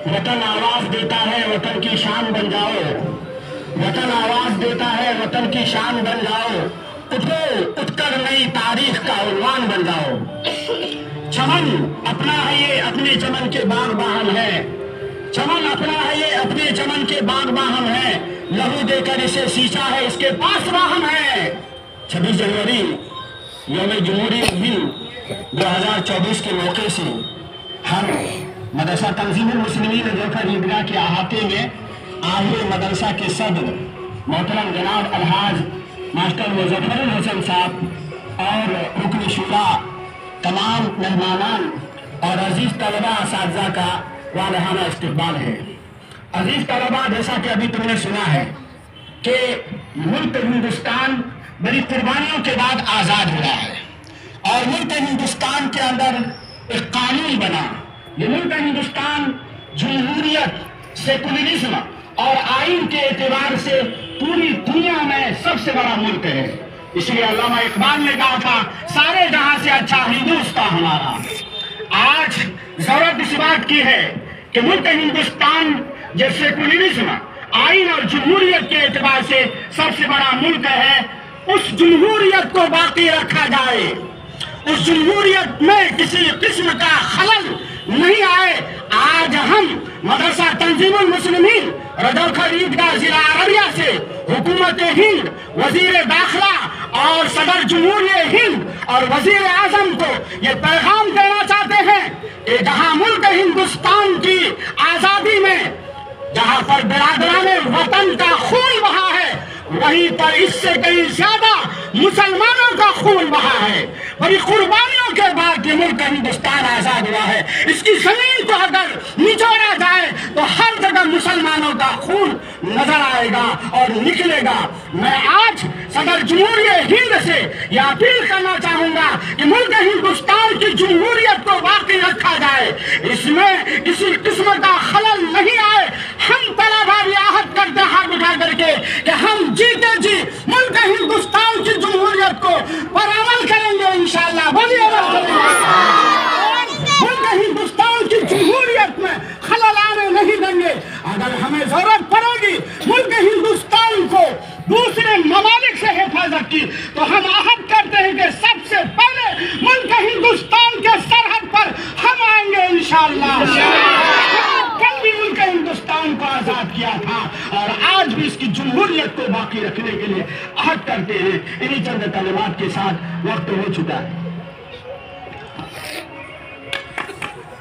وطن آواز دیتا ہے وطن کی شان بن جاؤ، وطن آواز دیتا ہے وطن کی شان بن جاؤ، اٹھو اٹھ کر نئی تاریخ کا عنوان بن جاؤ۔ چمن اپنا ہے یہ اپنے چمن کے باغ باہم ہے، چمن اپنا ہے یہ اپنے چمن کے باغ باہم ہے، لہو دے کر اسے سینچا ہے اس کے پاس راہم ہے۔ 26 جنوری یوم جمہوریت دن 2024 کے موقع سے ہم مدرسہ تنظیم المسلمین رجوکھر عیدگاہ کے احاطے میں آہل مدرسہ کے صدر محترم جناب الحاج ماسٹر مظفر الحسن صاحب اور رکن شورا، تمام مہمانان اور عزیز طلبہ اساتذہ کا والہانہ استقبال ہے۔ عزیز طلبہ، جیسا کہ ابھی تم نے سنا ہے کہ ملک ہندوستان بڑی قربانیوں کے بعد آزاد ہوا ہے، اور ملک ہندوستان کے اندر ایک قانون بنا۔ یہ ملک ہندوستان جمہوریت، سیکولرزم اور آئین کے اعتبار سے پوری دنیا میں سب سے بڑا ملک ہے۔ اس لیے علامہ اقبال نے کہا تھا سارے جہاں سے اچھا ہندوستان ہمارا۔ آج ضرورت اس بات کی ہے کہ ملک ہندوستان جو سیکولرزم، آئین اور جمہوریت کے اعتبار سے سب سے بڑا ملک ہے، اس جمہوریت کو باقی رکھا جائے، اس جمہوریت میں کسی قسم کا خلل نہیں آئے۔ آج ہم مدرسہ تنظیم المسلمین رجوکھر عیدگاہ ضلع ارریہ سے حکومت ہند، وزیر داخلہ اور صدر جمہوریہ ہند اور وزیر اعظم کو یہ پیغام دینا چاہتے ہیں کہ جہاں ملک ہندوستان کی آزادی میں جہاں پر برادران وطن کا خون بہا ہے، وہیں پر اس سے کہیں زیادہ مسلمانوں کا خون بہا ہے۔ بڑی قربانیوں کے بعد یہ ملک ہندوستان آزاد ہوا ہے۔ اس کی زمین کو اگر نچوڑا جائے تو ہر جگہ مسلمانوں کا خون نظر آئے گا اور نکلے گا۔ میں آج صدر جمہوریہ ہند سے یہ اپیل کرنا چاہوں گا کہ ملک ہندوستان کی جمہوریت کو باقی رکھا جائے، اس میں کسی قسم کا خلل نہیں آئے۔ ہم طلبہ بھی عہد کرتے ہیں ہاتھ اٹھا کر کے کہ ہم جیتے جی ملک ہندوستان کی جمہوریت کو پر عمل کریں گے انشاءاللہ۔ بولیے ملک ہندوستان کی جمہوریت میں خلل آنے نہیں دیں گے۔ اگر ہمیں ضرورت پڑے گی ملک ہندوستان کو دوسرے ممالک سے حفاظت کی تو ہم عہد کرتے ہیں کہ سب سے پہلے ملک ہندوستان کے سرحد پر ہم آئیں گے انشاءاللہ۔ کل بھی ملک ہندوستان کو آزاد کیا تھا اور آج بھی اس کی جمہوریت کو باقی رکھنے کے لیے عہد کرتے ہیں۔ انہی چند کلمات کے ساتھ وقت ہو چکا ہے۔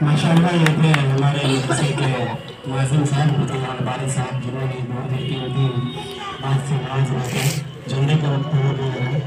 ماشاءاللہ یہ تھے ہمارے مدرسے کے معظم صاحب رضوان باری صاحب، جنہوں نے بہت ہی قیمتی بات سے نواز رکھا۔ جلدی کا وقت ہو گیا ہے۔